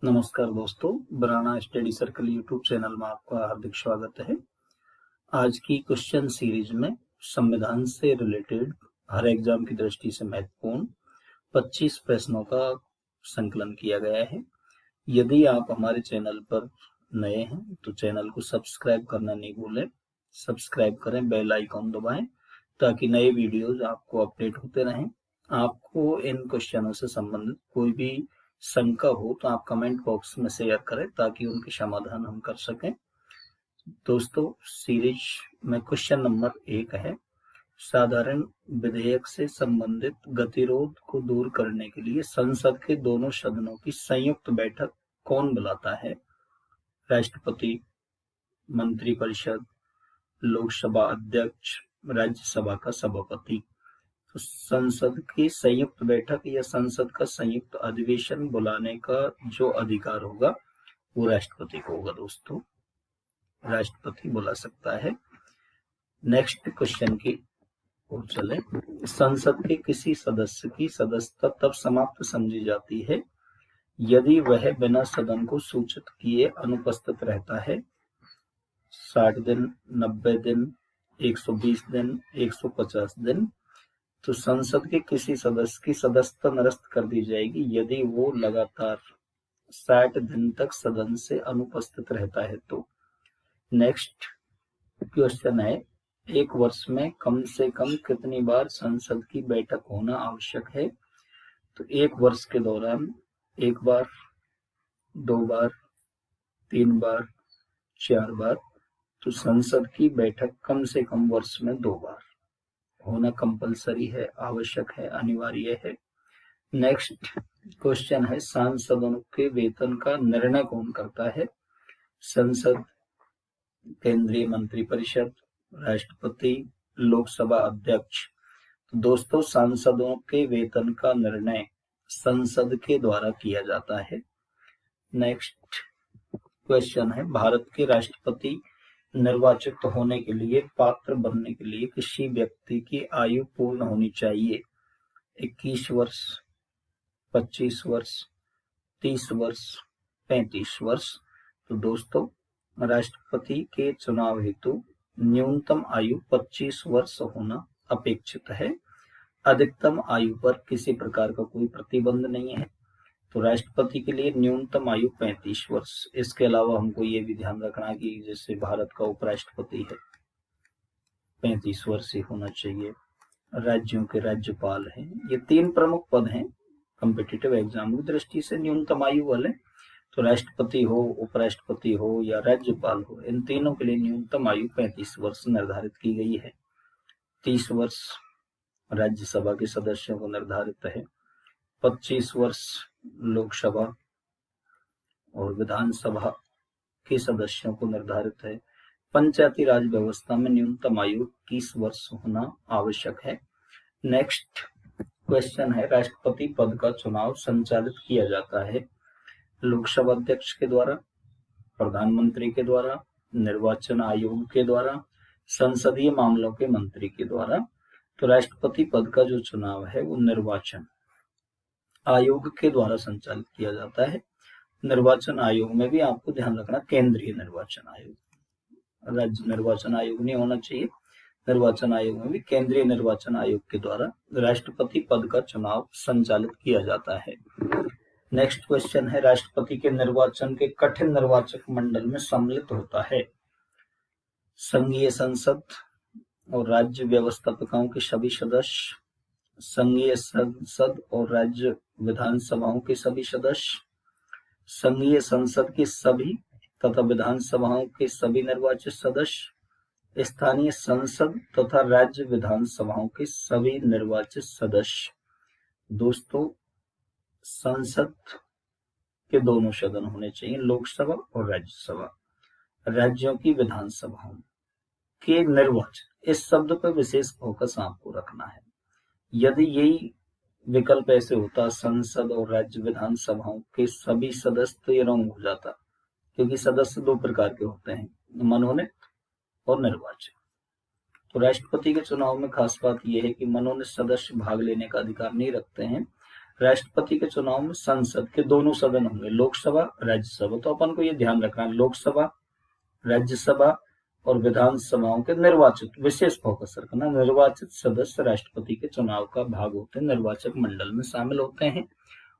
नमस्कार दोस्तों, बराना study circle YouTube channel में आपका हार्दिक स्वागत है। आज की क्वेश्चन सीरीज में संविधान से रिलेटेड हर एग्जाम की दृष्टि से महत्वपूर्ण 25 प्रश्नों का संकलन किया गया है। यदि आप हमारे चैनल पर नए हैं तो चैनल को सब्सक्राइब करना नहीं भूलें। सब्सक्राइब करें, बेल आइकॉन दबाएं ताकि नए वीडियोज आपको अपडेट होते रहें। आपको इन क्वेश्चनों से संबंधित कोई भी शंका हो तो आप कमेंट बॉक्स में शेयर करें ताकि उनके समाधान हम कर सकें। दोस्तों, सीरीज में क्वेश्चन नंबर 1 है, साधारण विधेयक से संबंधित गतिरोध को दूर करने के लिए संसद के दोनों सदनों की संयुक्त बैठक कौन बुलाता है? राष्ट्रपति, मंत्रिपरिषद, लोकसभा अध्यक्ष, राज्यसभा का सभापति। तो संसद की संयुक्त बैठक या संसद का संयुक्त अधिवेशन बुलाने का जो अधिकार होगा वो राष्ट्रपति को होगा। दोस्तों, राष्ट्रपति बुला सकता है। नेक्स्ट क्वेश्चन की ओर चले। संसद के किसी सदस्य की सदस्यता तब समाप्त समझी जाती है यदि वह बिना सदन को सूचित किए अनुपस्थित रहता है। 60 दिन, 90 दिन, 120 दिन, 150 दिन। तो संसद के किसी सदस्य की सदस्यता निरस्त कर दी जाएगी यदि वो लगातार 60 दिन तक सदन से अनुपस्थित रहता है। तो नेक्स्ट क्वेश्चन है, एक वर्ष में कम से कम कितनी बार संसद की बैठक होना आवश्यक है? तो एक वर्ष के दौरान 1 बार, 2 बार, 3 बार, 4 बार। तो संसद की बैठक कम से कम वर्ष में 2 बार होना कंपलसरी है, आवश्यक है, अनिवार्य है। नेक्स्ट क्वेश्चन है, सांसदों के वेतन का निर्णय कौन करता है? संसद, केंद्रीय मंत्रिपरिषद, राष्ट्रपति, लोकसभा अध्यक्ष। तो दोस्तों, सांसदों के वेतन का निर्णय संसद के द्वारा किया जाता है। नेक्स्ट क्वेश्चन है, भारत के राष्ट्रपति निर्वाचित होने के लिए, पात्र बनने के लिए किसी व्यक्ति की आयु पूर्ण होनी चाहिए? 21 वर्ष, 25 वर्ष, 30 वर्ष, 35 वर्ष। तो दोस्तों, राष्ट्रपति के चुनाव हेतु न्यूनतम आयु 25 वर्ष होना अपेक्षित है। अधिकतम आयु पर किसी प्रकार का कोई प्रतिबंध नहीं है। तो राष्ट्रपति के लिए न्यूनतम आयु 35 वर्ष। इसके अलावा हमको ये भी ध्यान रखना कि जैसे भारत का उपराष्ट्रपति है 35 वर्ष ही होना चाहिए। राज्यों के राज्यपाल हैं, ये 3 प्रमुख पद हैं कॉम्पिटिटिव एग्जाम की दृष्टि से न्यूनतम आयु वाले। तो राष्ट्रपति हो, उपराष्ट्रपति हो या राज्यपाल हो, इन तीनों के लिए न्यूनतम आयु 35 वर्ष निर्धारित की गई है। 30 वर्ष राज्यसभा के सदस्यों को निर्धारित है, 25 वर्ष लोकसभा और विधानसभा के सदस्यों को निर्धारित है। पंचायती राज व्यवस्था में न्यूनतम आयु 21 वर्ष होना आवश्यक है। नेक्स्ट क्वेश्चन है, राष्ट्रपति पद का चुनाव संचालित किया जाता है लोकसभा अध्यक्ष के द्वारा, प्रधानमंत्री के द्वारा, निर्वाचन आयोग के द्वारा, संसदीय मामलों के मंत्री के द्वारा। तो राष्ट्रपति पद का जो चुनाव है वो निर्वाचन आयोग के द्वारा संचालित किया जाता है। निर्वाचन आयोग में भी आपको ध्यान रखना केंद्रीय निर्वाचन आयोग, राज्य निर्वाचन आयोग नहीं होना चाहिए। निर्वाचन आयोग में भी केंद्रीय निर्वाचन आयोग के द्वारा राष्ट्रपति पद का चुनाव संचालित किया जाता है। नेक्स्ट क्वेश्चन है, राष्ट्रपति के निर्वाचन के कठिन निर्वाचक मंडल में सम्मिलित होता है संघीय संसद और राज्य व्यवस्थापकों के सभी सदस्य, संघीय संसद और राज्य विधानसभाओं के सभी सदस्य, संघीय संसद के सभी तथा विधानसभाओं के सभी निर्वाचित सदस्य, स्थानीय संसद तथा राज्य विधानसभाओं के सभी निर्वाचित सदस्य। दोस्तों, संसद के दोनों सदन होने चाहिए, लोकसभा और राज्यसभा। राज्यों की विधानसभाओं के निर्वाचन, इस शब्द पर विशेष फोकस आपको रखना है। यदि यही विकल्प ऐसे होता संसद और राज्य विधानसभाओं के सभी सदस्य, तो ये रॉन्ग हो जाता, क्योंकि सदस्य 2 प्रकार के होते हैं, मनोनीत और निर्वाचित। तो राष्ट्रपति के चुनाव में खास बात यह है कि मनोनीत सदस्य भाग लेने का अधिकार नहीं रखते हैं। राष्ट्रपति के चुनाव में संसद के दोनों सदन होंगे, लोकसभा राज्यसभा। तो अपन को ये ध्यान रखना है, लोकसभा राज्यसभा और विधानसभाओं के निर्वाचित, विशेष फोकस रखना, निर्वाचित सदस्य राष्ट्रपति के चुनाव का भाग होते हैं, निर्वाचक मंडल में शामिल होते हैं।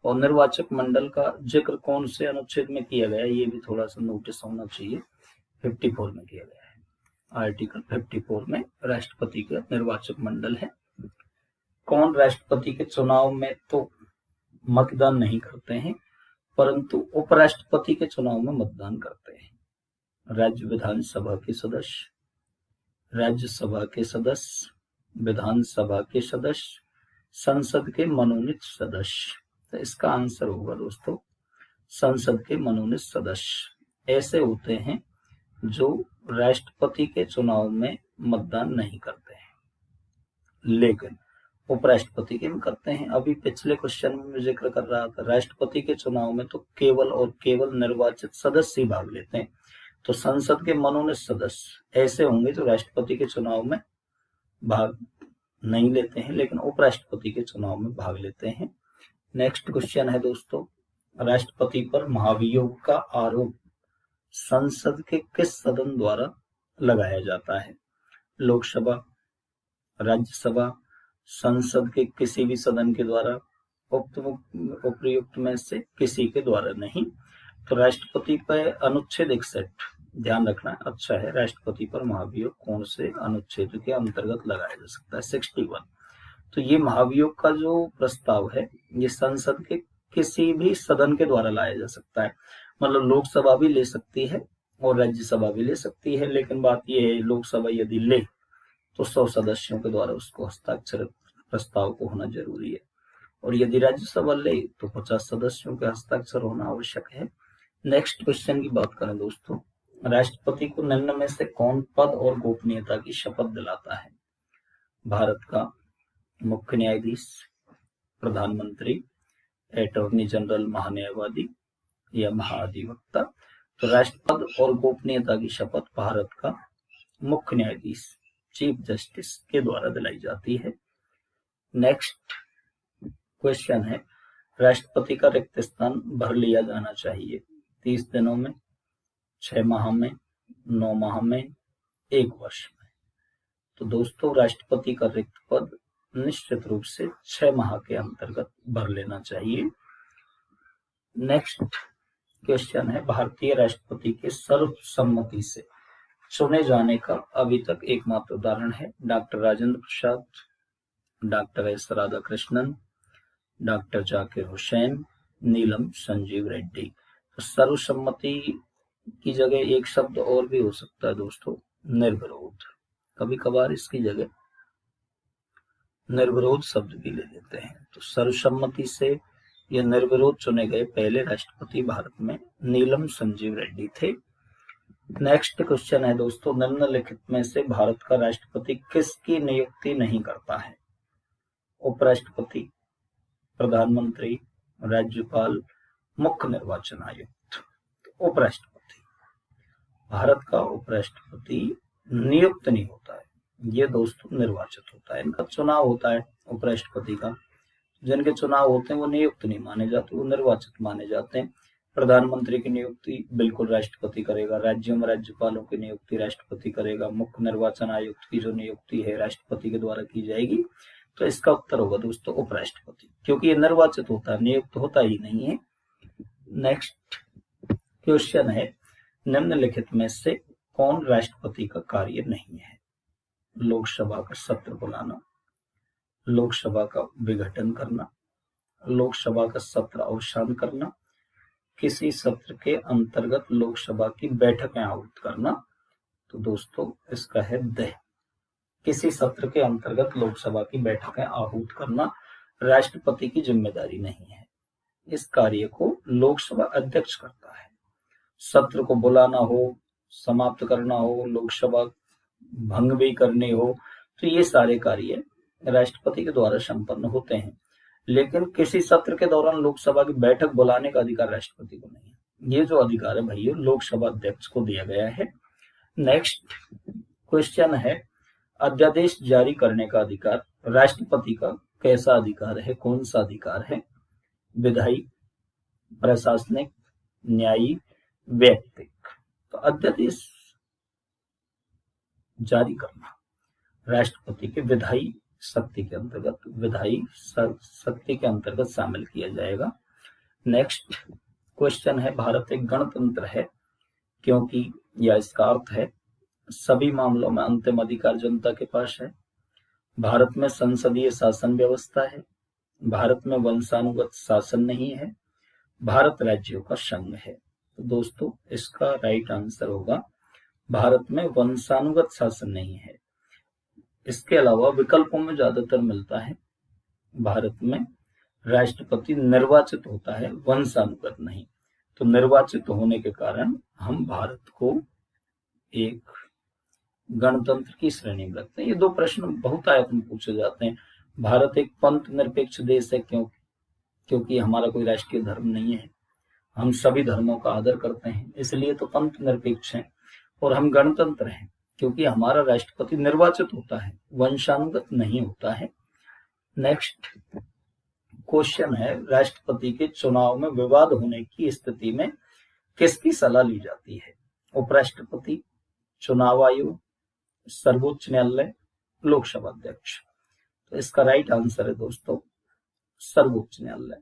और निर्वाचक मंडल का जिक्र कौन से अनुच्छेद में किया गया है, ये भी थोड़ा सा नोटिस होना चाहिए। 54 में किया गया है, आर्टिकल 54 में राष्ट्रपति का निर्वाचक मंडल है। कौन राष्ट्रपति के चुनाव में तो मतदान नहीं करते हैं, परंतु उपराष्ट्रपति के चुनाव में मतदान करते हैं। राज्य विधानसभा के सदस्य, राज्यसभा के सदस्य, विधानसभा के सदस्य, संसद के मनोनीत सदस्य। तो इसका आंसर होगा दोस्तों संसद के मनोनीत सदस्य ऐसे होते हैं जो राष्ट्रपति के चुनाव में मतदान नहीं करते हैं, लेकिन उपराष्ट्रपति के में करते हैं। अभी पिछले क्वेश्चन में जिक्र कर रहा था, राष्ट्रपति के चुनाव में तो केवल और केवल निर्वाचित सदस्य ही भाग लेते हैं। तो संसद के मनोनीत सदस्य ऐसे होंगे जो राष्ट्रपति के चुनाव में भाग नहीं लेते हैं, लेकिन उपराष्ट्रपति के चुनाव में भाग लेते हैं। नेक्स्ट क्वेश्चन है दोस्तों, राष्ट्रपति पर महाभियोग का आरोप संसद के किस सदन द्वारा लगाया जाता है? लोकसभा, राज्यसभा, संसद के किसी भी सदन के द्वारा, उपयुक्त में से किसी के द्वारा नहीं। तो राष्ट्रपति पर अनुच्छेद 61 ध्यान रखना अच्छा है, राष्ट्रपति पर महाभियोग कौन से अनुच्छेद के अंतर्गत लगाया जा सकता है? 61। तो ये महाभियोग का जो प्रस्ताव है ये संसद के किसी भी सदन के द्वारा लाया जा सकता है, मतलब लोकसभा भी ले सकती है और राज्यसभा भी ले सकती है, लेकिन बात यह है लोकसभा यदि ले तो 100 सदस्यों के द्वारा उसको हस्ताक्षर प्रस्ताव को होना जरूरी है, और यदि राज्यसभा ले तो 50 सदस्यों के हस्ताक्षर होना आवश्यक है। नेक्स्ट क्वेश्चन की बात करें दोस्तों, राष्ट्रपति को निम्न में से कौन पद और गोपनीयता की शपथ दिलाता है? भारत का मुख्य न्यायाधीश, प्रधानमंत्री, अटॉर्नी जनरल, महान्यायवादी या महाधिवक्ता? तो राष्ट्रपद और गोपनीयता की शपथ भारत का मुख्य न्यायाधीश, चीफ जस्टिस के द्वारा दिलाई जाती है। नेक्स्ट क्वेश्चन है, राष्ट्रपति का रिक्त स्थान भर लिया जाना चाहिए 30 दिनों में, 6 माह में, 9 माह में, 1 वर्ष में? तो दोस्तों राष्ट्रपति का रिक्त पद निश्चित रूप से 6 माह के अंतर्गत भर लेना चाहिए। नेक्स्ट क्वेश्चन है, भारतीय राष्ट्रपति के सर्वसम्मति से चुने जाने का अभी तक एकमात्र उदाहरण है? Doctor Rajendra Prasad, doctor S Radhakrishnan, doctor Zakir Hussain, Neelam Sanjeeva Reddy. तो सर्वसम्मति की जगह एक शब्द और भी हो सकता है दोस्तों, निर्विरोध। कभी कभार इसकी जगह निर्विरोध शब्द भी ले लेते हैं। तो सर्वसम्मति से यह निर्विरोध चुने गए पहले राष्ट्रपति भारत में नीलम संजीव रेड्डी थे। नेक्स्ट क्वेश्चन है दोस्तों, निम्नलिखित में से भारत का राष्ट्रपति किसकी नियुक्ति नहीं करता है? उपराष्ट्रपति, प्रधानमंत्री, राज्यपाल, मुख्य निर्वाचन आयुक्त? तो उपराष्ट्रपति, भारत का उपराष्ट्रपति नियुक्त नहीं होता है, ये दोस्तों निर्वाचित होता है। इनका चुनाव होता है उपराष्ट्रपति का, जिनके चुनाव होते हैं वो नियुक्त नहीं माने जाते, वो निर्वाचित माने जाते हैं। प्रधानमंत्री की नियुक्ति बिल्कुल राष्ट्रपति करेगा, राज्यों में राज्यपालों की नियुक्ति राष्ट्रपति करेगा, मुख्य निर्वाचन आयुक्त की जो नियुक्ति है राष्ट्रपति के द्वारा की जाएगी। तो इसका उत्तर होगा दोस्तों उपराष्ट्रपति, क्योंकि ये निर्वाचित होता है, नियुक्त होता ही नहीं है। नेक्स्ट क्वेश्चन है, निम्नलिखित में से कौन राष्ट्रपति का कार्य नहीं है? लोकसभा का सत्र बुलाना, लोकसभा का विघटन करना, लोकसभा का सत्र अवसान करना, किसी सत्र के अंतर्गत लोकसभा की बैठकें आहूत करना। तो दोस्तों इसका है द, किसी सत्र के अंतर्गत लोकसभा की बैठकें आहूत करना राष्ट्रपति की जिम्मेदारी नहीं है, इस कार्य को लोकसभा अध्यक्ष करता है। सत्र को बुलाना हो, समाप्त करना हो, लोकसभा भंग भी करनी हो, तो ये सारे कार्य राष्ट्रपति के द्वारा संपन्न होते हैं, लेकिन किसी सत्र के दौरान लोकसभा की बैठक बुलाने का अधिकार राष्ट्रपति को नहीं है। ये जो अधिकार है भैया लोकसभा अध्यक्ष को दिया गया है। नेक्स्ट क्वेश्चन है, अध्यादेश जारी करने का अधिकार राष्ट्रपति का कैसा अधिकार है, कौन सा अधिकार है? विधायी, प्रशासनिक, न्यायिक, वैयक्तिक। तो अध्यादेश जारी करना राष्ट्रपति के विधायी शक्ति के अंतर्गत, विधायी शक्ति के अंतर्गत शामिल किया जाएगा। नेक्स्ट क्वेश्चन है, भारत एक गणतंत्र है क्योंकि यह इसका अर्थ है सभी मामलों में अंतिम अधिकार जनता के पास है। भारत में संसदीय शासन व्यवस्था है। भारत में वंशानुगत शासन नहीं है। भारत राज्यों का संघ है। तो दोस्तों इसका राइट आंसर होगा भारत में वंशानुगत शासन नहीं है। इसके अलावा विकल्पों में ज्यादातर मिलता है भारत में राष्ट्रपति निर्वाचित होता है, वंशानुगत नहीं। तो निर्वाचित होने के कारण हम भारत को एक गणतंत्र की श्रेणी में रखते हैं। ये दो प्रश्न बहुत आयत में पूछे जाते हैं। भारत एक पंथ निरपेक्ष देश है क्योंकि हमारा कोई राष्ट्रीय धर्म नहीं है, हम सभी धर्मों का आदर करते हैं, इसलिए तो पंथ निरपेक्ष है। और हम गणतंत्र हैं क्योंकि हमारा राष्ट्रपति निर्वाचित होता है, वंशानुगत नहीं होता है। नेक्स्ट क्वेश्चन है, राष्ट्रपति के चुनाव में विवाद होने की स्थिति में किसकी सलाह ली जाती है? उपराष्ट्रपति, चुनाव आयोग, सर्वोच्च न्यायालय, लोकसभा अध्यक्ष। तो इसका राइट आंसर है दोस्तों सर्वोच्च न्यायालय।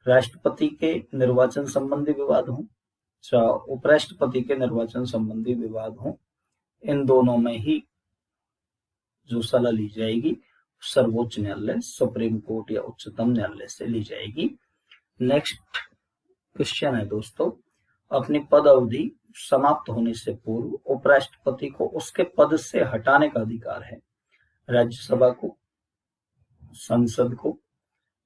राष्ट्रपति के निर्वाचन संबंधी विवाद हो चाहे उपराष्ट्रपति के निर्वाचन संबंधी विवाद हो, इन दोनों में ही जो सलाह ली जाएगी सर्वोच्च न्यायालय, सुप्रीम कोर्ट या उच्चतम न्यायालय से ली जाएगी। नेक्स्ट क्वेश्चन है दोस्तों, अपनी पद अवधि समाप्त होने से पूर्व उपराष्ट्रपति को उसके पद से हटाने का अधिकार है। राज्यसभा को, संसद को,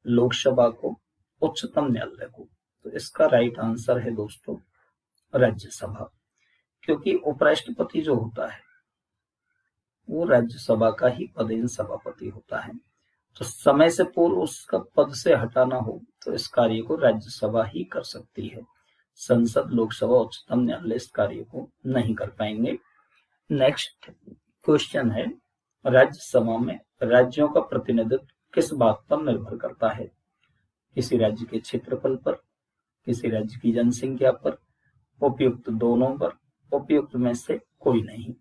लोकसभा को, उच्चतम न्यायालय को। तो इसका राइट आंसर है दोस्तों राज्यसभा, क्योंकि उपराष्ट्रपति जो होता है वो राज्यसभा का ही पदेन सभापति होता है। तो समय से पूर्व उसका पद से हटाना हो तो इस कार्य को राज्यसभा ही कर सकती है। संसद, लोकसभा, उच्चतम न्यायालय इस कार्य को नहीं कर पाएंगे। नेक्स्ट क्वेश्चन है, राज्यसभा में राज्यों का प्रतिनिधित्व किस बात पर निर्भर करता है? किसी राज्य के क्षेत्रफल पर, किसी राज्य की जनसंख्या पर, उपयुक्त दोनों पर, उपयुक्त में से कोई नहीं।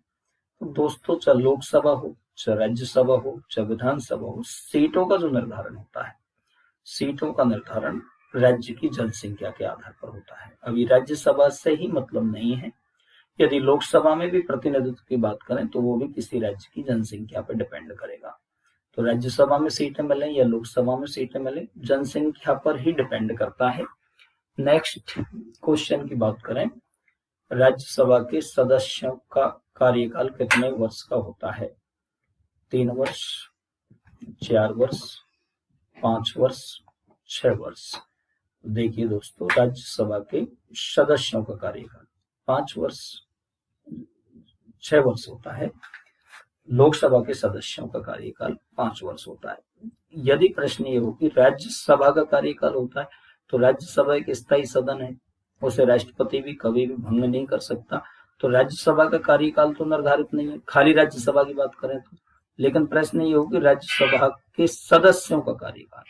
तो दोस्तों चाहे लोकसभा हो, चाहे राज्यसभा हो, चाहे विधानसभा हो, सीटों का जो निर्धारण होता है, सीटों का निर्धारण राज्य की जनसंख्या के आधार पर होता है। अभी राज्यसभा से ही मतलब नहीं है। यदि लोकसभा में भी प्रतिनिधित्व की बात करें तो वो भी किसी राज्य की जनसंख्या पर डिपेंड करेगा। तो राज्यसभा में सीटें मिले या लोकसभा में सीटें मिले, जनसंख्या पर ही डिपेंड करता है। नेक्स्ट क्वेश्चन की बात करें, राज्यसभा के सदस्यों का कार्यकाल कितने वर्ष का होता है? 3 वर्ष, 4 वर्ष, 5 वर्ष, 6 वर्ष। देखिए दोस्तों राज्यसभा के सदस्यों का कार्यकाल 5 वर्ष, 6 वर्ष होता है। लोकसभा के सदस्यों का कार्यकाल 5 वर्ष होता है। यदि प्रश्न ये हो कि राज्यसभा का कार्यकाल होता है तो राज्यसभा एक स्थायी सदन है, उसे राष्ट्रपति भी कभी भी भंग नहीं कर सकता। तो राज्यसभा का कार्यकाल तो निर्धारित नहीं है, खाली राज्यसभा की बात करें तो। लेकिन प्रश्न ये हो कि राज्यसभा के सदस्यों का कार्यकाल,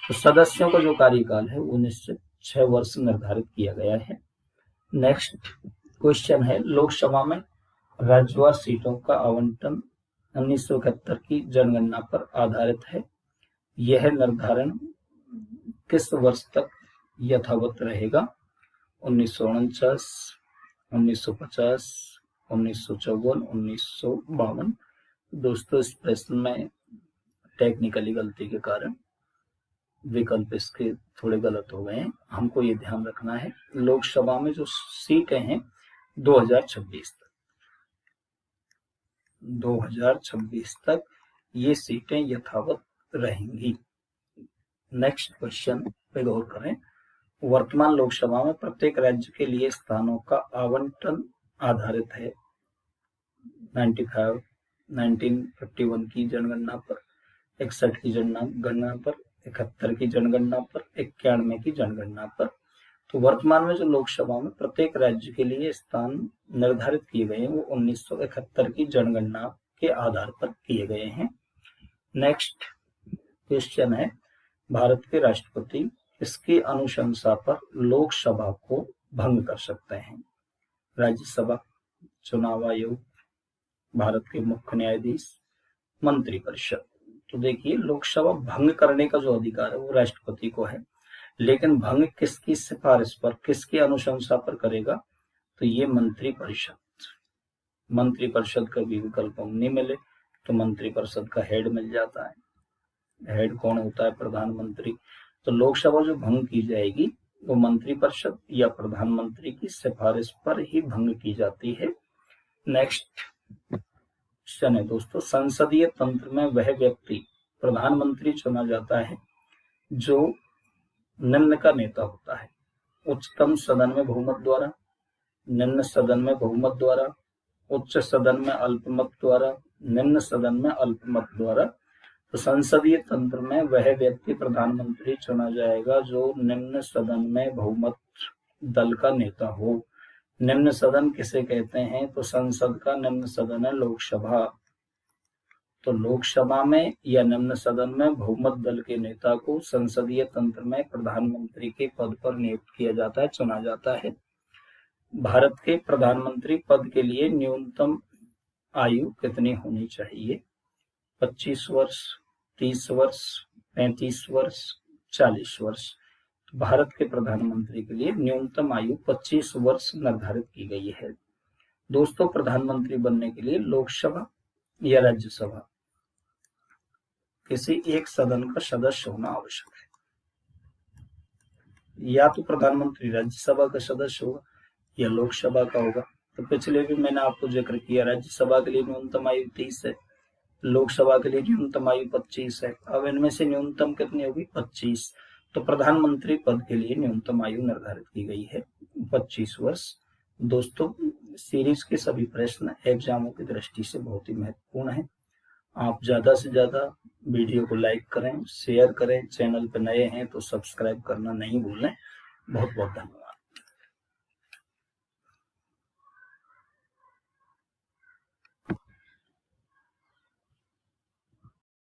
तो सदस्यों का जो कार्यकाल है वो निश्चित 6 वर्ष निर्धारित किया गया है। नेक्स्ट क्वेश्चन है, लोकसभा में राज्यवार सीटों का आवंटन 1971 की जनगणना पर आधारित है। यह निर्धारण किस वर्ष तक यथावत रहेगा? 1949, 1950, 1954, 1952। दोस्तों इस प्रश्न में टेक्निकली गलती के कारण विकल्प इसके थोड़े गलत हो गए हैं। हमको ये ध्यान रखना है लोकसभा में जो सीटें हैं 2026 तक ये सीटें यथावत रहेंगी। नेक्स्ट क्वेश्चन पे गौर करें, वर्तमान लोकसभा में प्रत्येक राज्य के लिए स्थानों का आवंटन आधारित है 1951 की जनगणना पर, 61 की जनगणना पर, 71 की जनगणना पर, 91 की जनगणना पर। तो वर्तमान में जो लोकसभा में प्रत्येक राज्य के लिए स्थान निर्धारित किए गए हैं वो 1971 की जनगणना के आधार पर किए गए हैं। नेक्स्ट क्वेश्चन है, भारत के राष्ट्रपति इसकी अनुशंसा पर लोकसभा को भंग कर सकते हैं? राज्यसभा, चुनाव आयोग, भारत के मुख्य न्यायाधीश, मंत्रिपरिषद। तो देखिए, लोकसभा भंग करने का जो अधिकार है वो राष्ट्रपति को है, लेकिन भंग किसकी सिफारिश पर, किसकी अनुशंसा पर करेगा? तो ये मंत्रिपरिषद। मंत्रिपरिषद का भी विकल्प नहीं मिले तो मंत्रिपरिषद का हेड मिल जाता है। हेड कौन होता है? प्रधानमंत्री। तो लोकसभा जो भंग की जाएगी वो मंत्रिपरिषद या प्रधानमंत्री की सिफारिश पर ही भंग की जाती है। नेक्स्ट क्वेश्चन है दोस्तों, संसदीय तंत्र में वह व्यक्ति प्रधानमंत्री चुना जाता है जो निम्न का नेता होता है: उच्चतम सदन में बहुमत द्वारा, निम्न सदन में बहुमत द्वारा, उच्च सदन में अल्पमत द्वारा, निम्न सदन में अल्पमत द्वारा। तो संसदीय तंत्र में वह व्यक्ति प्रधानमंत्री चुना जाएगा जो निम्न सदन में बहुमत दल का नेता हो। निम्न सदन किसे कहते हैं? तो संसद का निम्न सदन है लोकसभा। तो लोकसभा में या निम्न सदन में बहुमत दल के नेता को संसदीय तंत्र में प्रधानमंत्री के पद पर नियुक्त किया जाता है, चुना जाता है। भारत के प्रधानमंत्री पद के लिए न्यूनतम आयु कितनी होनी चाहिए? 25 वर्ष, 30 वर्ष, 35 वर्ष, 40 वर्ष। तो भारत के प्रधानमंत्री के लिए न्यूनतम आयु 25 वर्ष निर्धारित की गई है। दोस्तों, प्रधानमंत्री बनने के लिए लोकसभा या राज्यसभा किसी एक सदन का सदस्य होना आवश्यक है। या तो प्रधानमंत्री राज्यसभा का सदस्य होगा या लोकसभा का होगा। तो पिछले भी मैंने आपको जिक्र किया, राज्यसभा के लिए न्यूनतम आयु 30 है, लोकसभा के लिए न्यूनतम आयु 25 है। अब इनमें से न्यूनतम कितनी होगी? 25। तो प्रधानमंत्री पद के लिए न्यूनतम आयु निर्धारित की गई है 25 वर्ष। दोस्तों, सीरीज के सभी प्रश्न एग्जामों की दृष्टि से बहुत ही महत्वपूर्ण है। आप ज्यादा से ज्यादा वीडियो को लाइक करें, शेयर करें, चैनल पर नए हैं तो सब्सक्राइब करना नहीं भूलें। बहुत बहुत धन्यवाद।